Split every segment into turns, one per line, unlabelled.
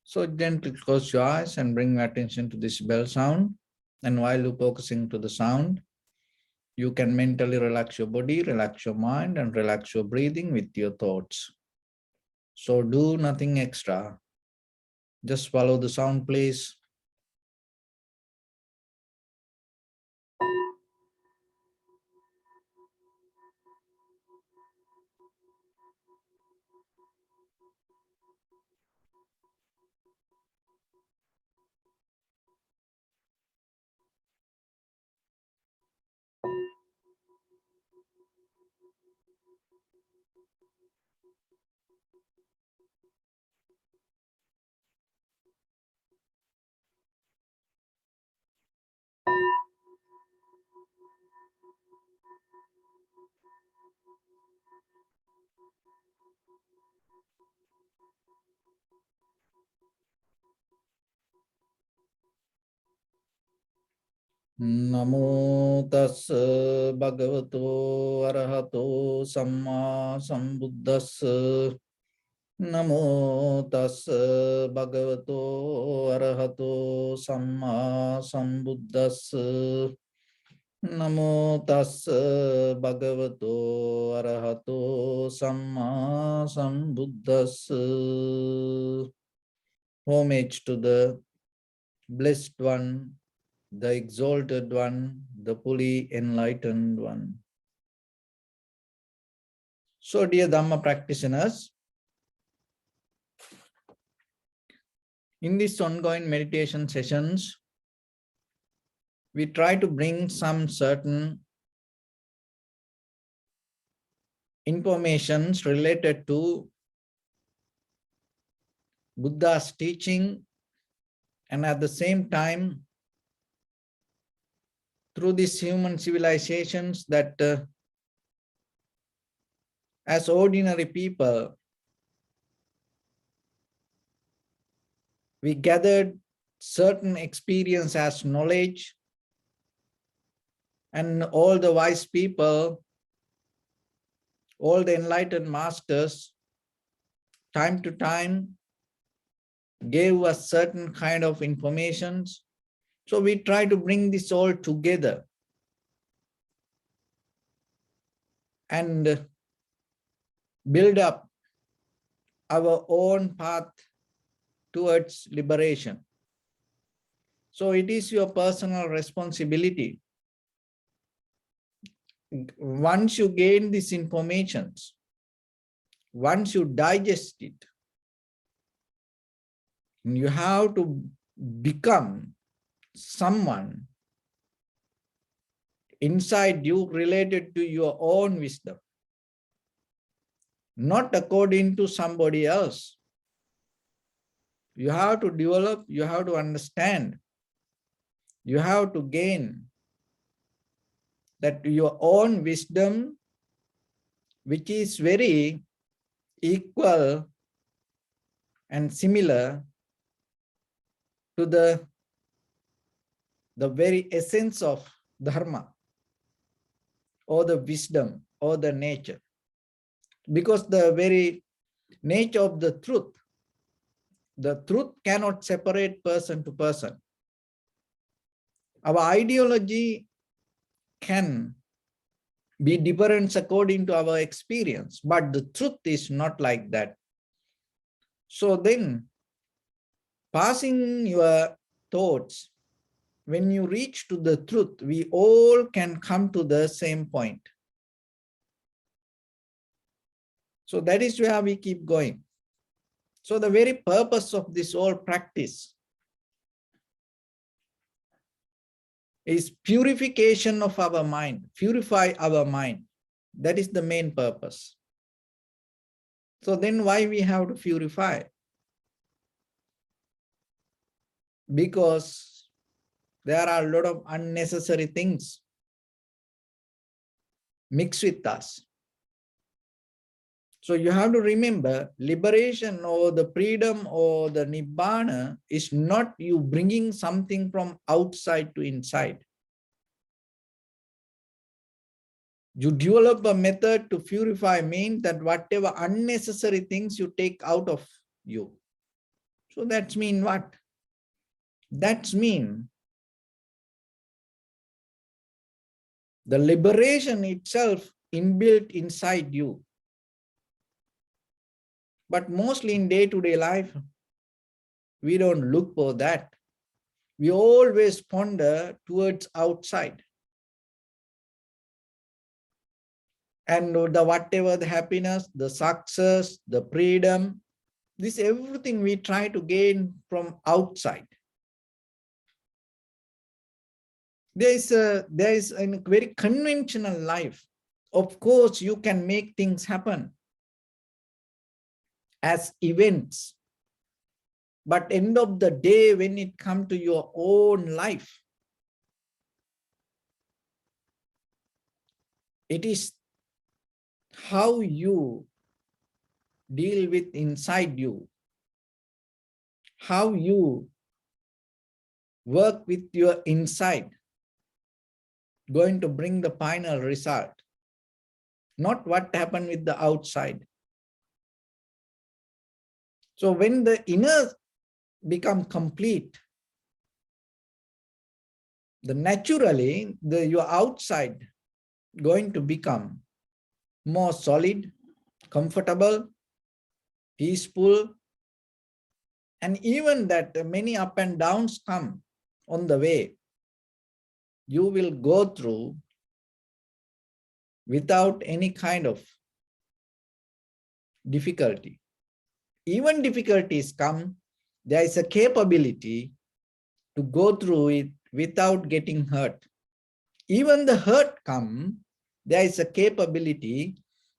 So gently close your eyes and bring your attention to this bell sound. And while you're focusing to the sound, you can mentally relax your body, relax your mind, and relax your breathing with your thoughts. So do nothing extra. Just follow the sound, please. Namo tassa bhagavato arahato samma sambuddhassa. Namo tassa bhagavato arahato samma sambuddhassa. Namo tassa bhagavato arahato samma sambuddhassa. Homage to the blessed one, the exalted one, the fully enlightened one. So, dear Dharma practitioners, in these ongoing meditation sessions, we try to bring some certain informations related to Buddha's teaching, and at the same time, through these human civilizations that as ordinary people, we gathered certain experience as knowledge, and all the wise people, all the enlightened masters, time to time, gave us certain kind of informations. So we try to bring this all together and build up our own path towards liberation. So it is your personal responsibility. Once you gain these informations, once you digest it, you have to become someone inside you related to your own wisdom, not according to somebody else. You have to develop, you have to understand, you have to gain that your own wisdom, which is very equal and similar to the very essence of Dharma or the wisdom or the nature. Because the very nature of the truth cannot separate person to person. Our ideology can be different according to our experience, but the truth is not like that. So then, passing your thoughts, when you reach to the truth, we all can come to the same point. So that is where we keep going. So the very purpose of this whole practice is purification of our mind, purify our mind. That is the main purpose. So then why we have to purify? Because there are a lot of unnecessary things mixed with us. So you have to remember, liberation or the freedom or the nibbana is not you bringing something from outside to inside. You develop a method to purify means that whatever unnecessary things you take out of you. So that's mean what? That's mean the liberation itself inbuilt inside you. But mostly in day-to-day life, we don't look for that. We always ponder towards outside. And the whatever the happiness, the success, the freedom, this everything we try to gain from outside. There is a very conventional life. Of course, you can make things happen as events. But end of the day, when it comes to your own life, it is how you deal with inside you, how you work with your inside, going to bring the final result, not what happened with the outside. So when the inner become complete, naturally your outside going to become more solid, comfortable, peaceful, and even that many up and downs come on the way, you will go through without any kind of difficulty. Even difficulties come, there is a capability to go through it without getting hurt. Even the hurt come, there is a capability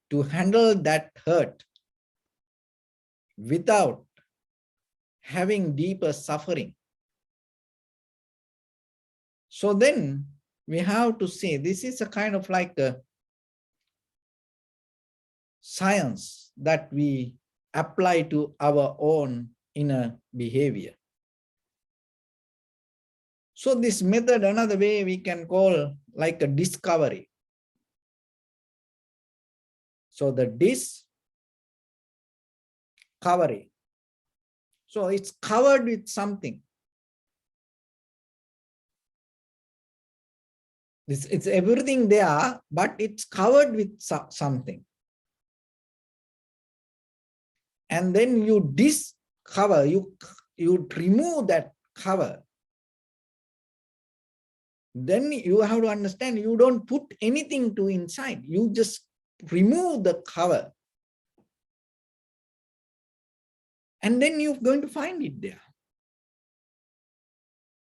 to handle that hurt without having deeper suffering. So then we have to say this is a kind of like a science that we apply to our own inner behavior. So this method, another way we can call like a discovery. So the discovery. So it's covered with something. It's everything there, but it's covered with something. And then you discover, you remove that cover. Then you have to understand you don't put anything to inside. You just remove the cover. And then you're going to find it there.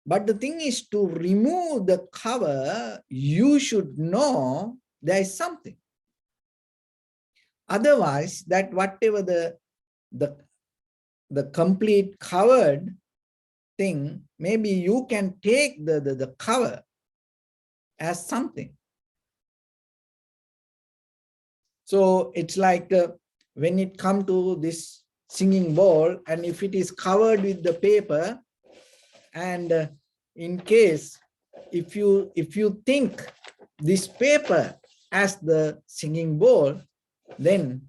But the thing is, to remove the cover, you should know there is something. Otherwise, that whatever the complete covered thing, maybe you can take the cover as something. So it's like when it comes to this singing bowl, and if it is covered with the paper, and in case if you think this paper as the singing bowl, then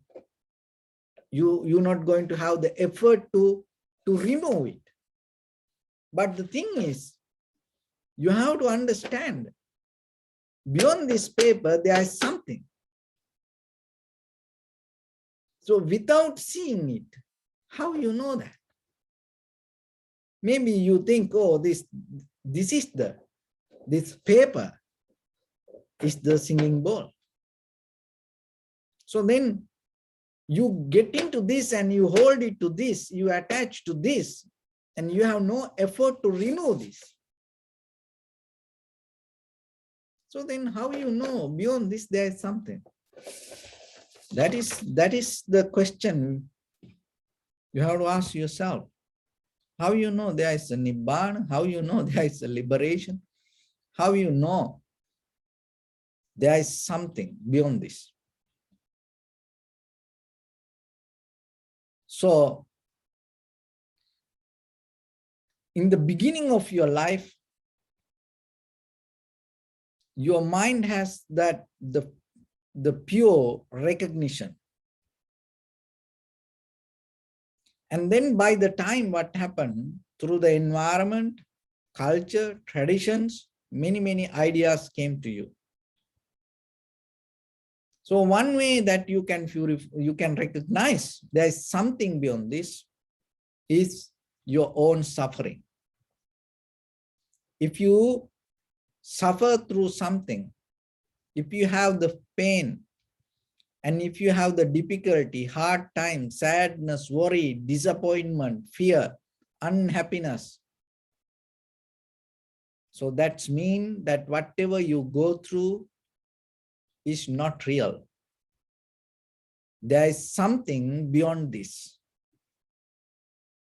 you're not going to have the effort to remove it. But the thing is, you have to understand beyond this paper there is something. So without seeing it, how you know that? Maybe you think, oh, this paper is the singing bowl. So then you get into this and you hold it to this, you attach to this, and you have no effort to remove this. So then how you know beyond this there is something? That is the question you have to ask yourself. How you know there is a nibbana? How you know there is a liberation? How you know there is something beyond this? So in the beginning of your life, your mind has that the pure recognition. And then by the time what happened through the environment, culture, traditions, many ideas came to you. So one way that you can recognize there is something beyond this is your own suffering. If you suffer through something, if you have the pain, and if you have the difficulty, hard time, sadness, worry, disappointment, fear, unhappiness, so that's mean that whatever you go through is not real. There is something beyond this.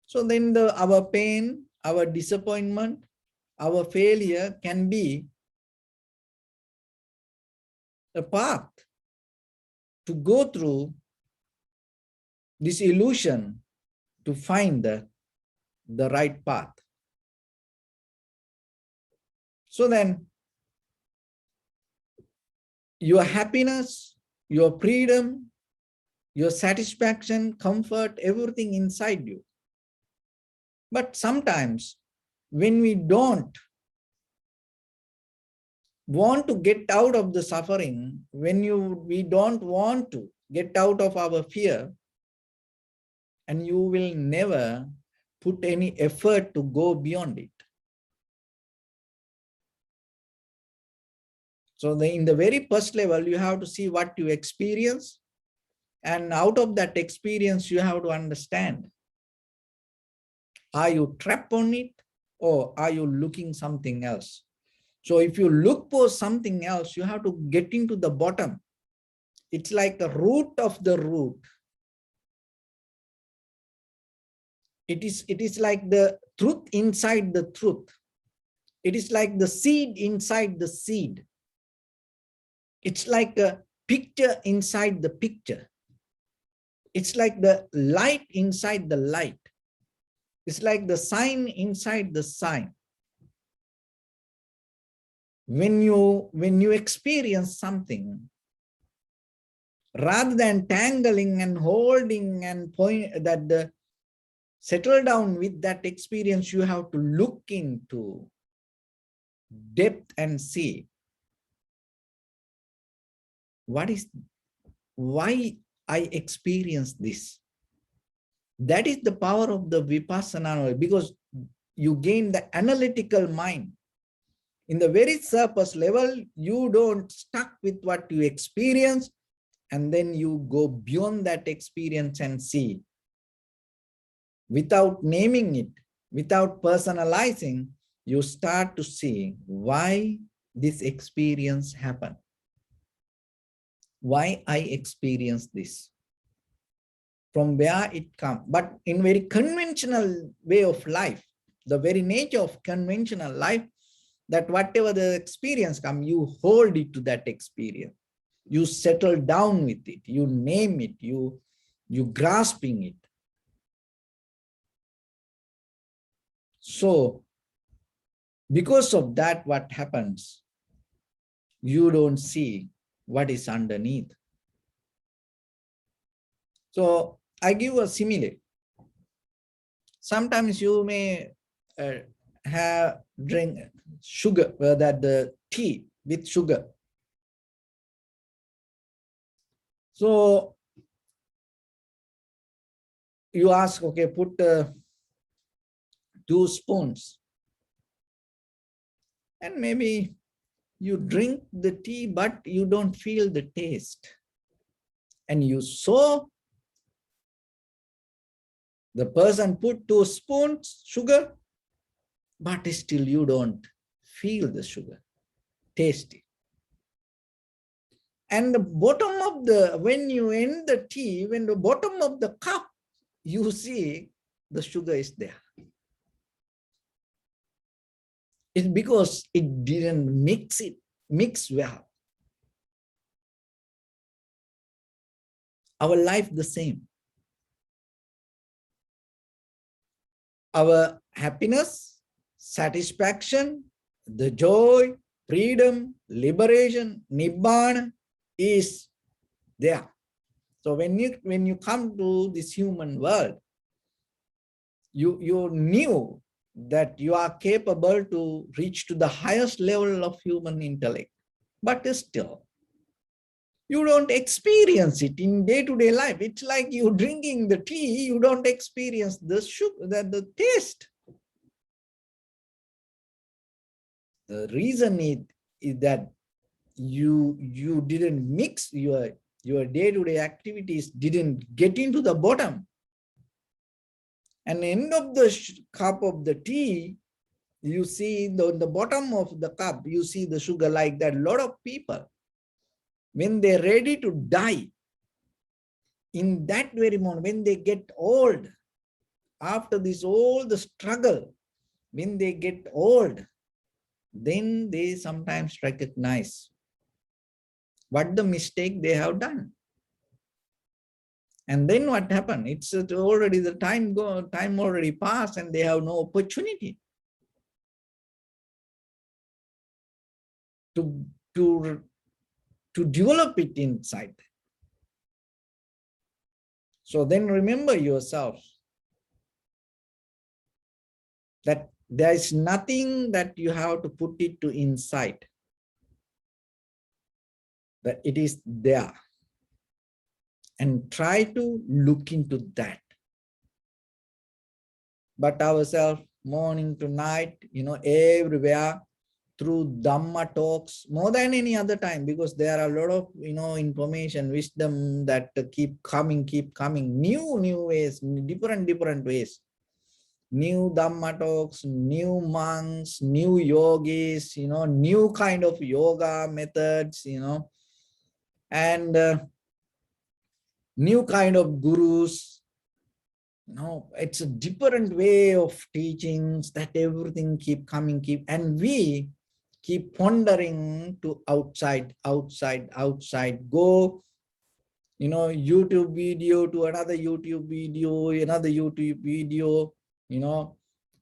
So then our pain, our disappointment, our failure can be a path to go through this illusion to find the right path. So then your happiness, your freedom, your satisfaction, comfort, everything inside you. But sometimes when we don't want to get out of the suffering, when we don't want to get out of our fear, and you will never put any effort to go beyond it. So in the very first level, you have to see what you experience, and out of that experience, you have to understand, are you trapped on it, or are you looking something else? So if you look for something else, you have to get into the bottom. It's like the root of the root. It is like the truth inside the truth. It is like the seed inside the seed. It's like a picture inside the picture. It's like the light inside the light. It's like the sign inside the sign. When you experience something, rather than tangling and holding and settle down with that experience, you have to look into depth and see why I experience this. That is the power of the Vipassana, because you gain the analytical mind. In the very surface level, you don't stuck with what you experience, and then you go beyond that experience and see. Without naming it, without personalizing, you start to see why this experience happened. Why I experienced this. From where it comes. But in very conventional way of life, the very nature of conventional life, that whatever the experience comes, you hold it to that experience. You settle down with it. You name it. You grasping it. So, because of that, what happens? You don't see what is underneath. So, I give a simile. Sometimes you may drink sugar, the tea with sugar. So you ask, okay, put 2 spoons, and maybe you drink the tea, but you don't feel the taste. And you saw the person put 2 spoons sugar, but still you don't feel the sugar, taste it. And the bottom of when you end the tea, when the bottom of the cup, you see the sugar is there. It's because it didn't mix well. Our life the same. Our happiness, satisfaction, the joy, freedom, liberation, nibbana is there. So when you come to this human world, You knew that you are capable to reach to the highest level of human intellect, but still you don't experience it in day-to-day life. It's like you drinking the tea, you don't experience the sugar, the taste. The reason is that you didn't mix your day-to-day activities, didn't get into the bottom. And end of the cup of the tea, you see the bottom of the cup, you see the sugar. Like that, a lot of people, when they're ready to die, in that very moment, when they get old, after this all the struggle, when they get old, then they sometimes recognize what the mistake they have done. And then what happened? It's already the time already passed, and they have no opportunity to develop it inside. So then remember yourself that there is nothing that you have to put it to inside, that it is there. And try to look into that. But ourselves, morning to night, everywhere, through Dhamma talks, more than any other time, because there are a lot of, information, wisdom that keep coming, new ways, different ways. New Dhamma talks, new monks, new yogis, new kind of yoga methods, and new kind of gurus. It's a different way of teachings, that everything keep coming, and we keep pondering to outside. Go, YouTube video to another YouTube video,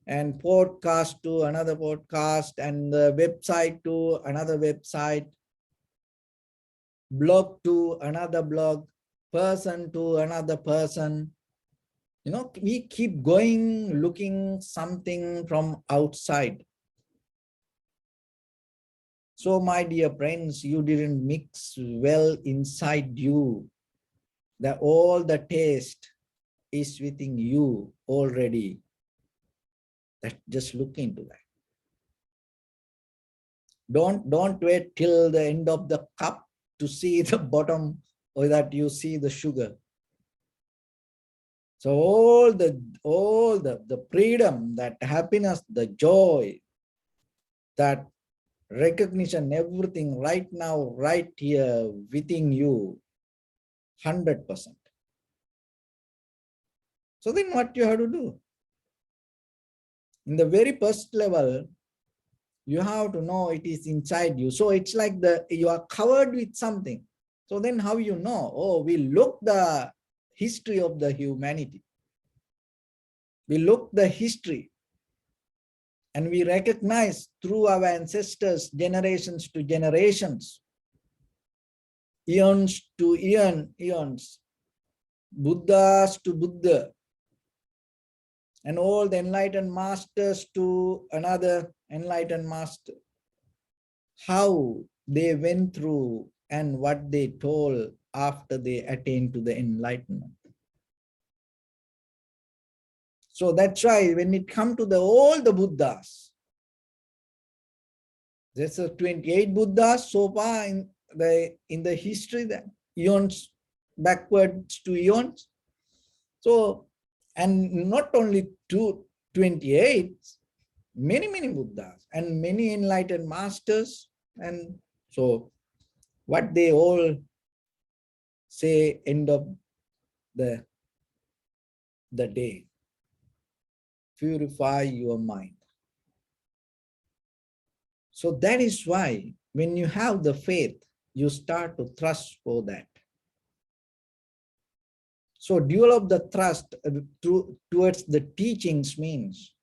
and podcast to another podcast, and the website to another website, blog to another blog, person to another person. We keep going, looking something from outside. So my dear friends, you didn't mix well inside you. That all the taste is within you already. That just look into that. Don't wait till the end of the cup to see the bottom, or that you see the sugar. So all the freedom, that happiness, the joy, that recognition, everything right now, right here within you, 100%. So then what you have to do? In the very first level, you have to know it is inside you. So it's like you are covered with something. So then how you know? Oh, we look the history of the humanity. We look the history, and we recognize through our ancestors, generations to generations, eons to eons, Buddhas to Buddha, and all the enlightened masters to another enlightened master, how they went through and what they told after they attained to the enlightenment. So that's why when it comes to all the Buddhas, there's 28 Buddhas so far in the history, that eons backwards to eons. So, and not only 28, many Buddhas and many enlightened masters. And so what they all say end of the day, purify your mind. So that is why when you have the faith, you start to thrust for that. So develop the thrust towards the teachings means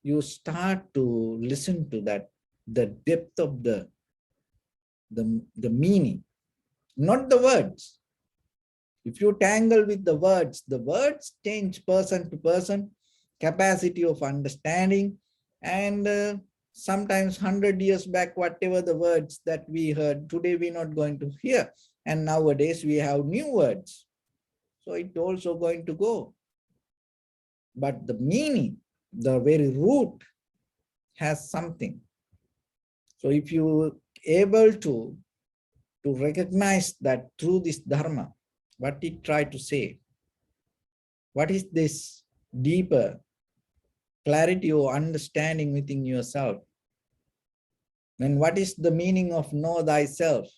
you start to listen to that, the depth of the meaning, not the words. If you tangle with the words change person to person, capacity of understanding, and sometimes 100 years back, whatever the words that we heard, today we're not going to hear. And nowadays we have new words. So it's also going to go. But the meaning, the very root has something. So if you able to recognize that through this Dharma, what it tried to say, what is this deeper clarity or understanding within yourself? Then what is the meaning of know thyself?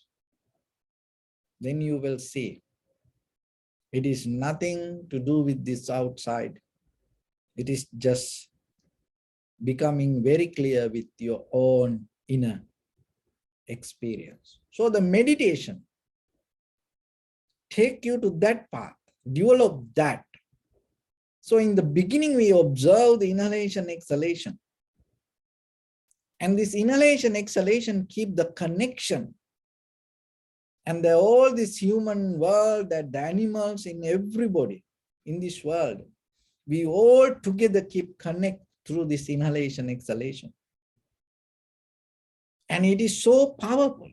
Then you will see. It is nothing to do with this outside. It is just becoming very clear with your own inner experience. So the meditation take you to that path, develop that. So in the beginning, we observe the inhalation, exhalation. And this inhalation, exhalation keep the connection. And all this human world, that the animals, in everybody in this world, we all together keep connect through this inhalation, exhalation. And it is so powerful.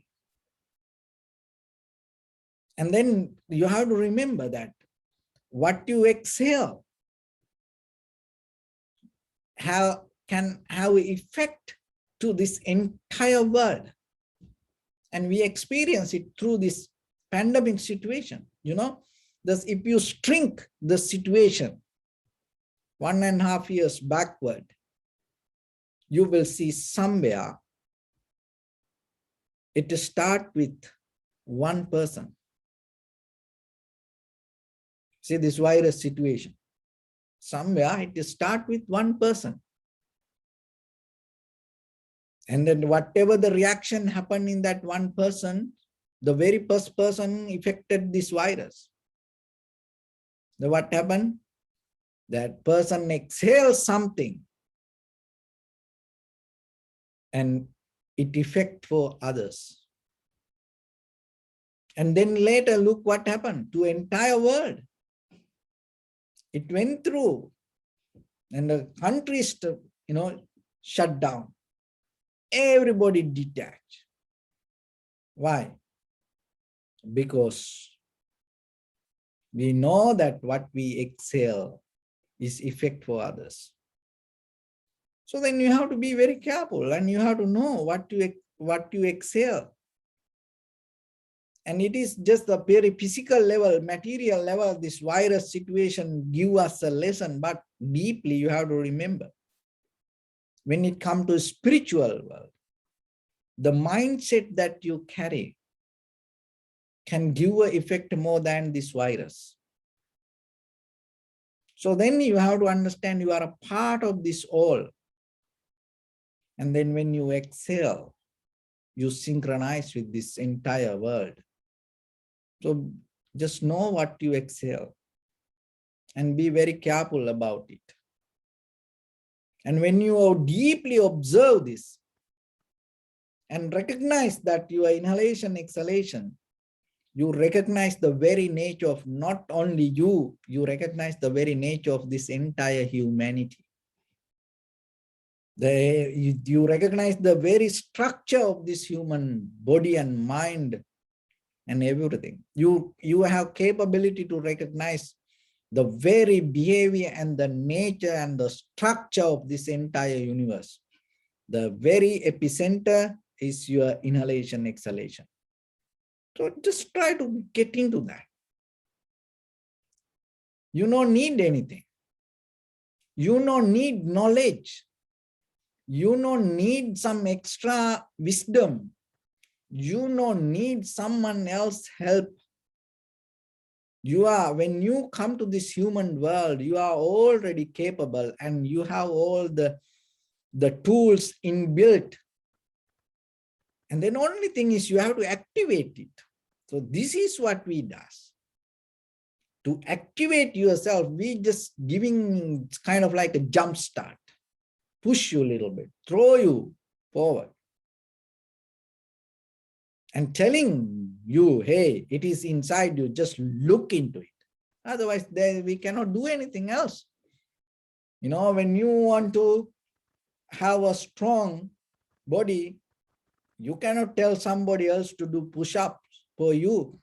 And then you have to remember that what you exhale can have effect to this entire world. And we experience it through this pandemic situation. You know, thus if you shrink the situation 1.5 years backward, you will see somewhere it start with one person. See this virus situation. Somewhere it start with one person. And then whatever the reaction happened in that one person, the very first person affected this virus. Then what happened? That person exhales something and it affect for others. And then later, look what happened to entire world. It went through and the countries, shut down. Everybody detached. Why? Because we know that what we exhale is effect for others. So then you have to be very careful and you have to know what you exhale. And it is just the very physical level, material level, this virus situation give us a lesson, but deeply you have to remember. When it comes to spiritual world, the mindset that you carry can give an effect more than this virus. So then you have to understand you are a part of this all. And then when you exhale, you synchronize with this entire world. So just know what you exhale and be very careful about it. And when you deeply observe this and recognize that your inhalation, exhalation, you recognize the very nature of not only you, you recognize the very nature of this entire humanity. You recognize the very structure of this human body and mind and everything. You have capability to recognize the very behavior and the nature and the structure of this entire universe. The very epicenter is your inhalation, exhalation. So just try to get into that. You don't need anything. You don't need knowledge. You don't need some extra wisdom. You don't need someone else's help. When you come to this human world, you are already capable and you have all the tools inbuilt. And then only thing is you have to activate it. So this is what we do. To activate yourself, we just giving kind of like a jump start, push you a little bit, throw you forward. And telling you, hey, it is inside you, just look into it. Otherwise, we cannot do anything else. When you want to have a strong body, you cannot tell somebody else to do push-ups for you.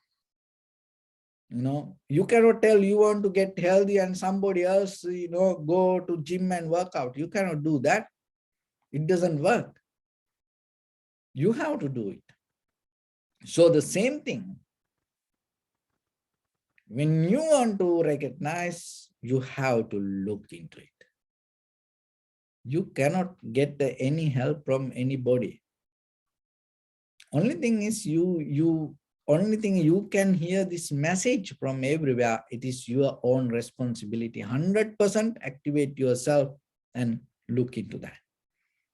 You cannot tell you want to get healthy and somebody else, go to gym and work out. You cannot do that. It doesn't work. You have to do it. So the same thing, when you want to recognize, you have to look into it. You cannot get any help from anybody. Only thing is only thing you can hear this message from everywhere. It is your own responsibility. 100% activate yourself and look into that.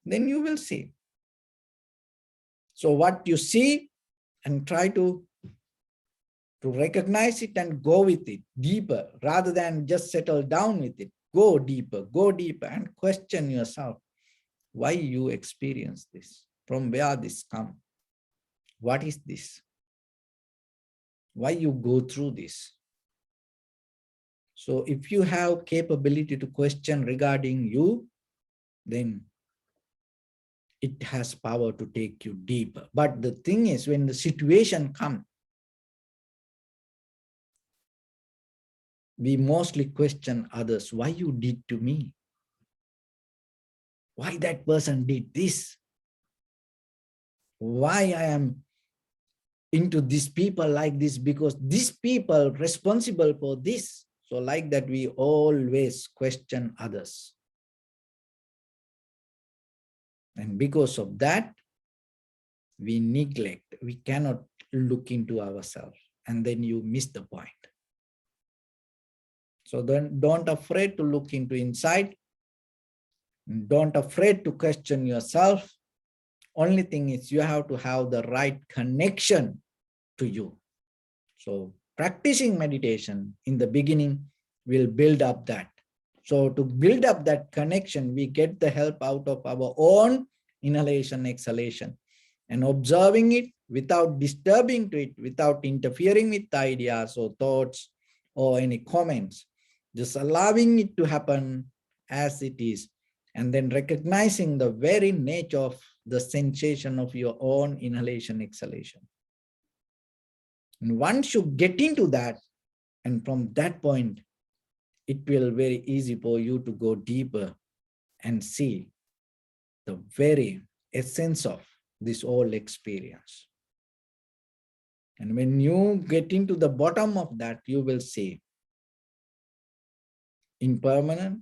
Then you will see. So what you see, and try to recognize it and go with it deeper rather than just settle down with it. Go deeper and question yourself why you experience this, from where this comes, what is this, why you go through this. So if you have capability to question regarding you, then it has power to take you deeper. But the thing is, when the situation comes, we mostly question others. Why you did to me? Why that person did this? Why I am into these people like this? Because these people responsible for this. So like that, we always question others. And because of that, we neglect, we cannot look into ourselves. And then you miss the point. So then don't afraid to look into inside. Don't afraid to question yourself. Only thing is you have to have the right connection to you. So practicing meditation in the beginning will build up that. So to build up that connection, we get the help out of our own inhalation, exhalation, and observing it without disturbing to it, without interfering with ideas or thoughts or any comments, just allowing it to happen as it is, and then recognizing the very nature of the sensation of your own inhalation, exhalation. And once you get into that, and from that point, it will be very easy for you to go deeper and see the very essence of this whole experience. And when you get into the bottom of that, you will see impermanent,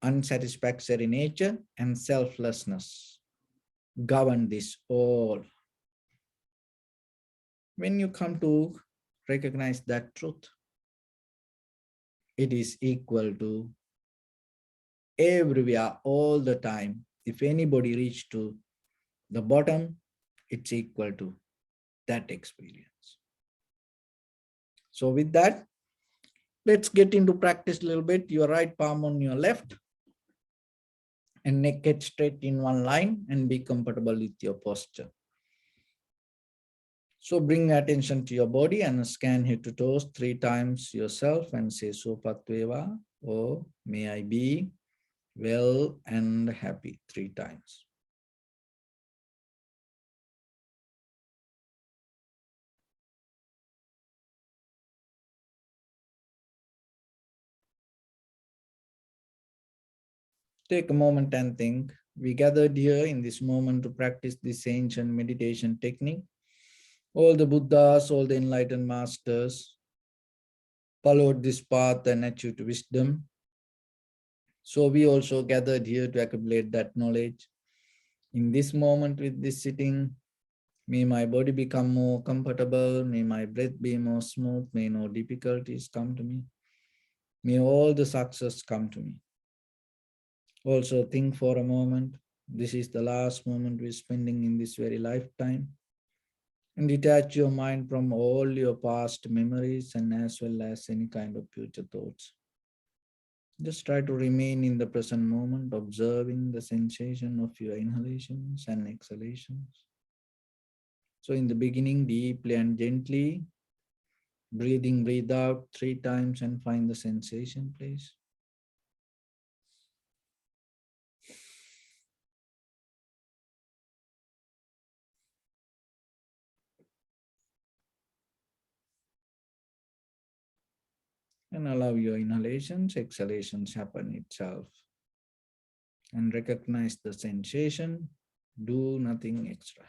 unsatisfactory nature and selflessness govern this all. When you come to recognize that truth, it is equal to everywhere, all the time. If anybody reach to the bottom, it's equal to that experience. So with that, let's get into practice a little bit. Your right palm on your left and neck get straight in one line and be comfortable with your posture. So bring attention to your body and scan head to toes 3 times yourself and say Sopatveva, or may I be well and happy 3 times. Take a moment and think. We gathered here in this moment to practice this ancient meditation technique. All the Buddhas, all the enlightened masters followed this path and achieved wisdom. So we also gathered here to accumulate that knowledge. In this moment with this sitting, may my body become more comfortable. May my breath be more smooth. May no difficulties come to me. May all the success come to me. Also think for a moment. This is the last moment we're spending in this very lifetime. And detach your mind from all your past memories and as well as any kind of future thoughts. Just try to remain in the present moment, observing the sensation of your inhalations and exhalations. So in the beginning, deeply and gently, breathe out 3 times and find the sensation, please. And allow your inhalations, exhalations happen itself. And recognize the sensation. Do nothing extra.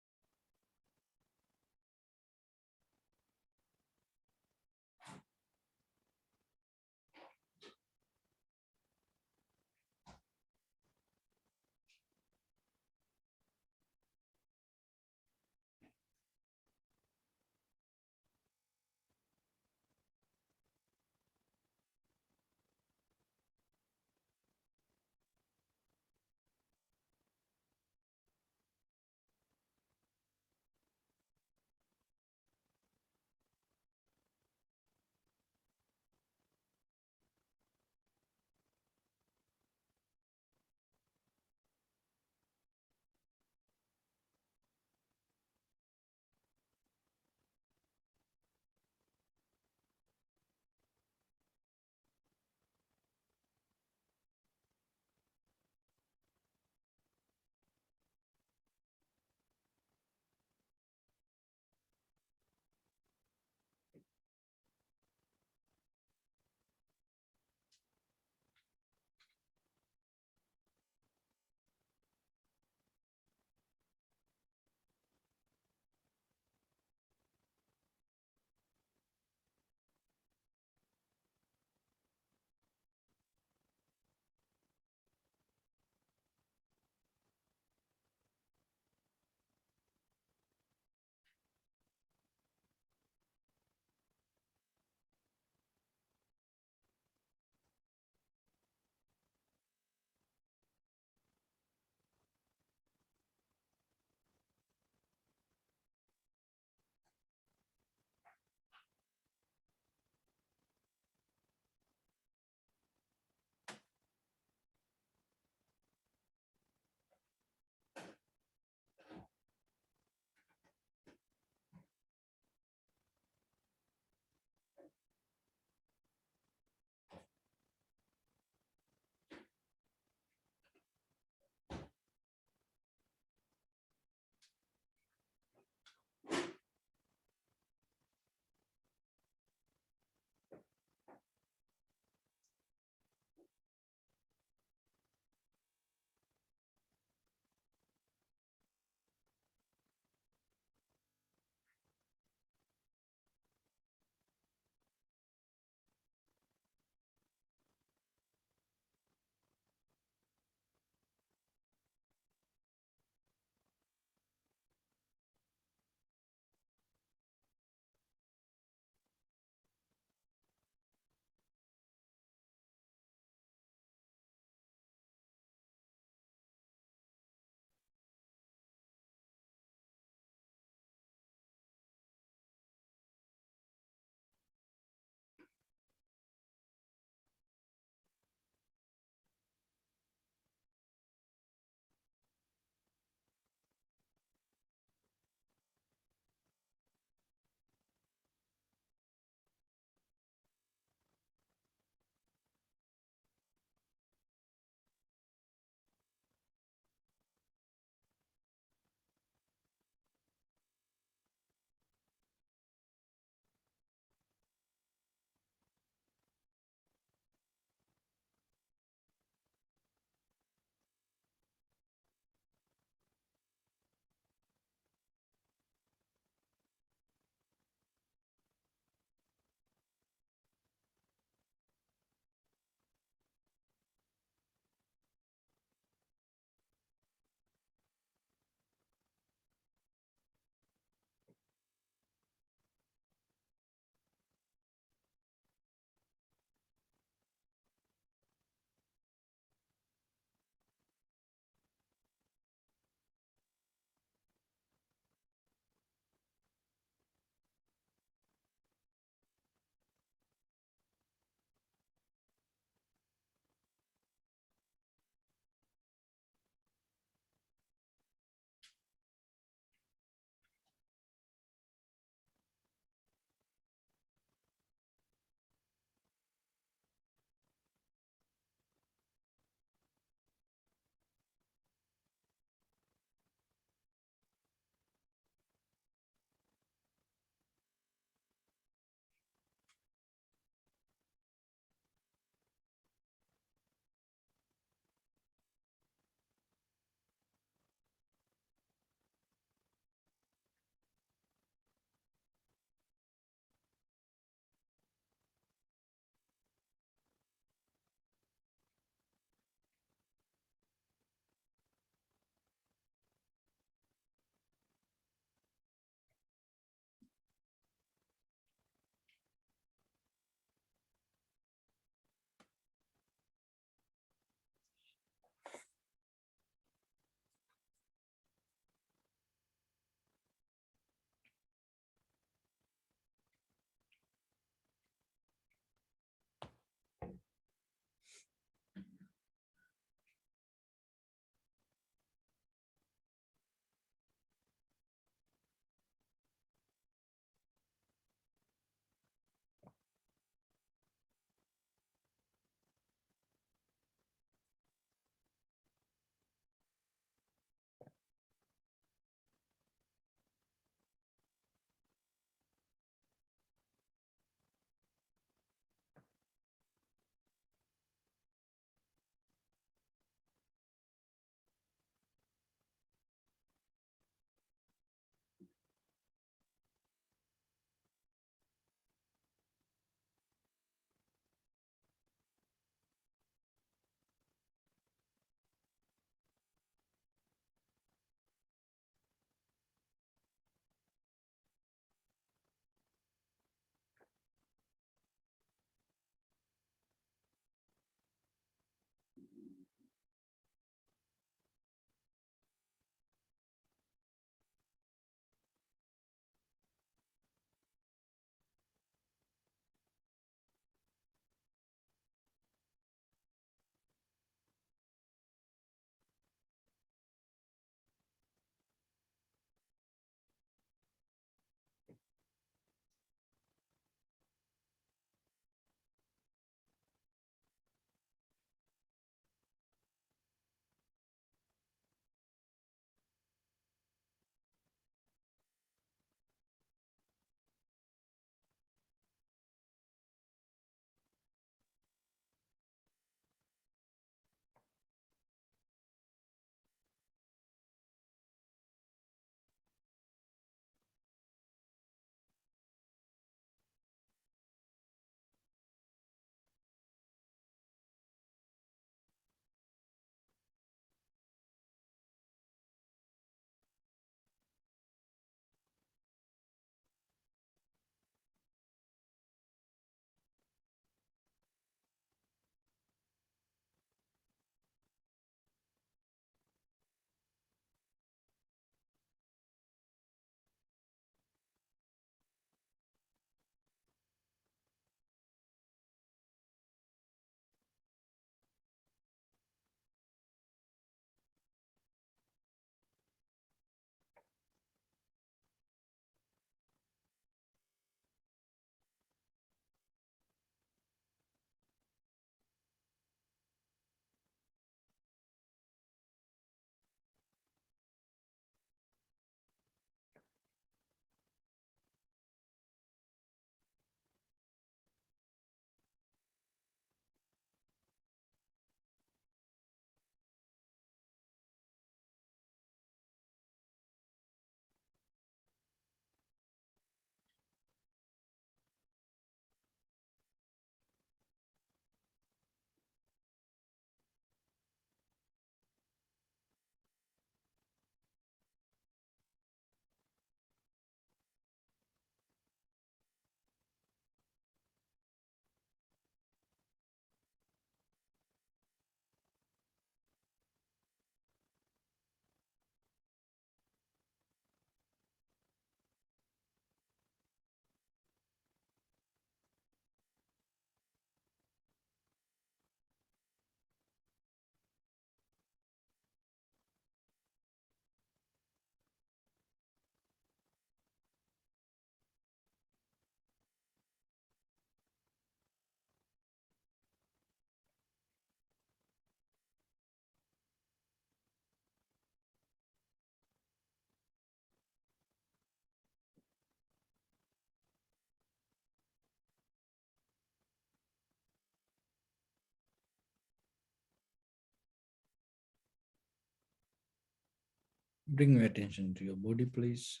Bring your attention to your body, please,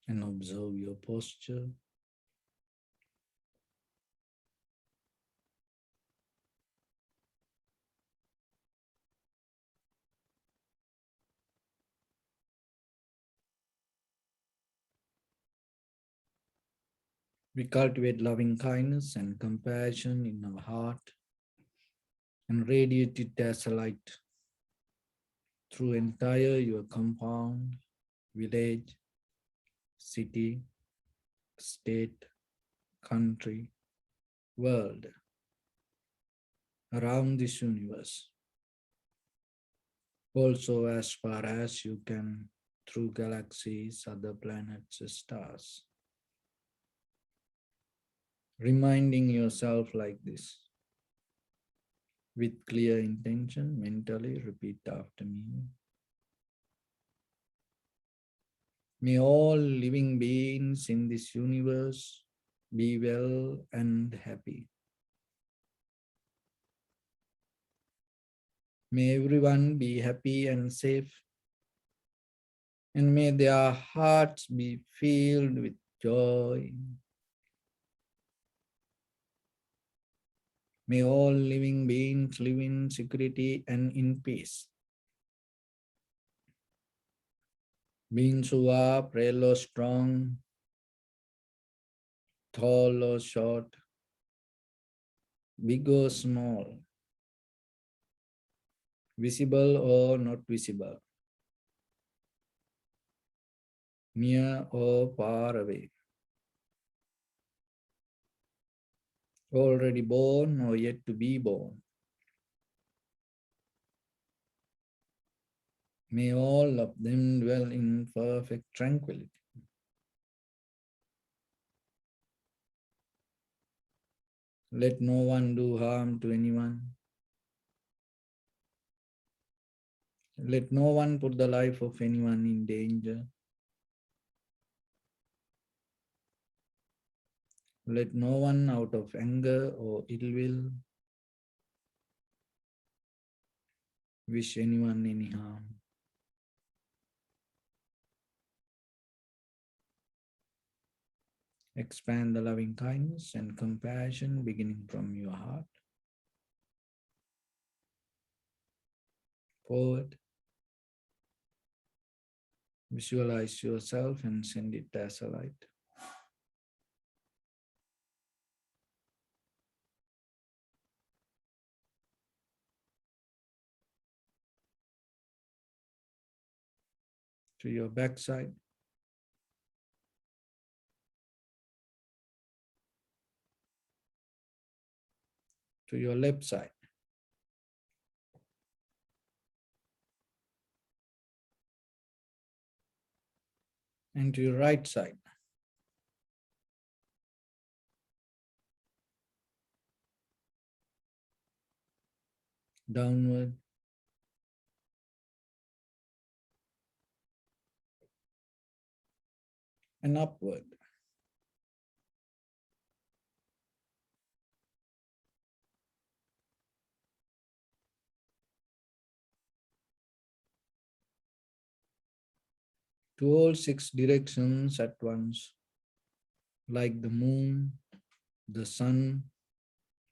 and observe your posture. We cultivate loving kindness and compassion in our heart and radiate it as a light through entire your compound, village, city, state, country, world, around this universe. Also, as far as you can, through galaxies, other planets, stars. Reminding yourself like this with clear intention, mentally repeat after me. May all living beings in this universe be well and happy. May everyone be happy and safe, and may their hearts be filled with joy. May all living beings live in security and in peace. Beings who are frail or strong, tall or short, big or small, visible or not visible, near or far away, already born or yet to be born. May all of them dwell in perfect tranquility. Let no one do harm to anyone. Let no one put the life of anyone in danger. Let no one out of anger or ill will wish anyone any harm. Expand the loving kindness and compassion beginning from your heart. Forward. Visualize yourself and send it as a light. To your backside. To your left side. And to your right side. Downward. And upward. To all 6 directions at once, like the moon, the sun,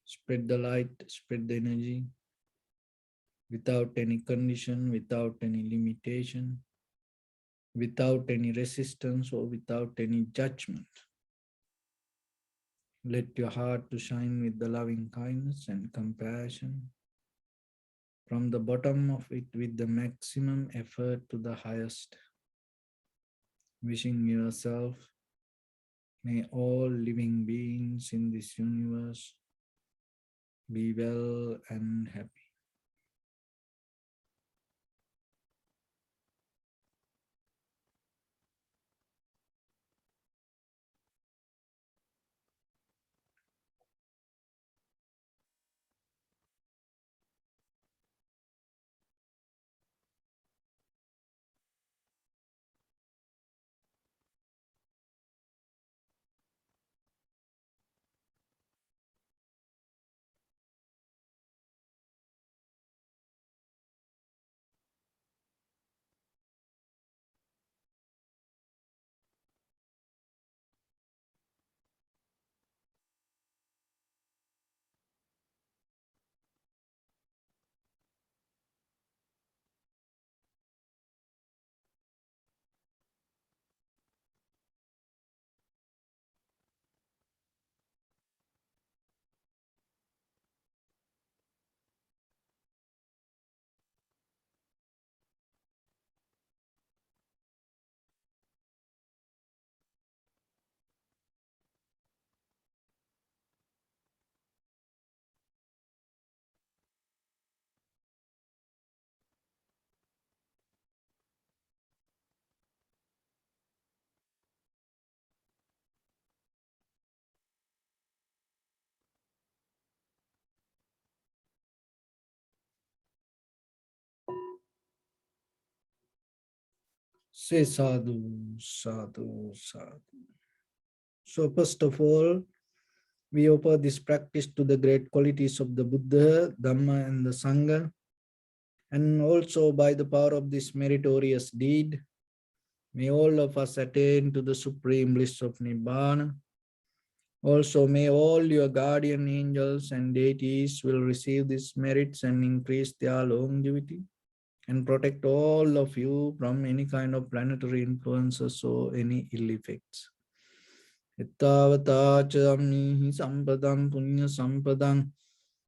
spread the light, spread the energy, without any condition, without any limitation, without any resistance or without any judgment. Let your heart to shine with the loving kindness and compassion from the bottom of it with the maximum effort to the highest. Wishing yourself, may all living beings in this universe be well and happy. Say sadhu, sadhu, sadhu. So first of all, we offer this practice to the great qualities of the Buddha, Dhamma, and the Sangha. And also by the power of this meritorious deed, may all of us attain to the supreme bliss of Nibbana. Also, may all your guardian angels and deities will receive these merits and increase their longevity and protect all of you from any kind of planetary influences or any ill effects. Ittavata chamnihi sampadam punya sampadam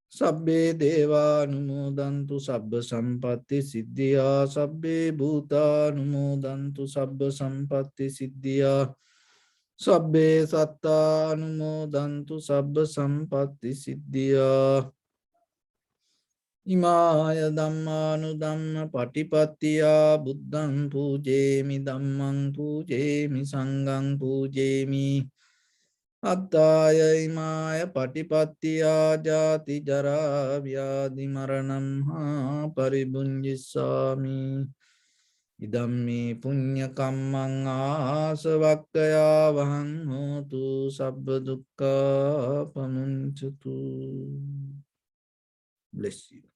sabbe deva numodantu sabba sampatti siddhya sabbe bhuta numodantu sabba sampatti siddhya sabbe satta numodantu sabba sampatti siddhya imaya dhammanu dhamma patipattiya buddham pujemi dhammam pujemi sangham pujemi Attaya imaya patipattiya jati jara vyadi maranam ha paribunjisami idammi punya kammang asavakkaya vahang hotu sabba dukkha pamuncatu. Bless you.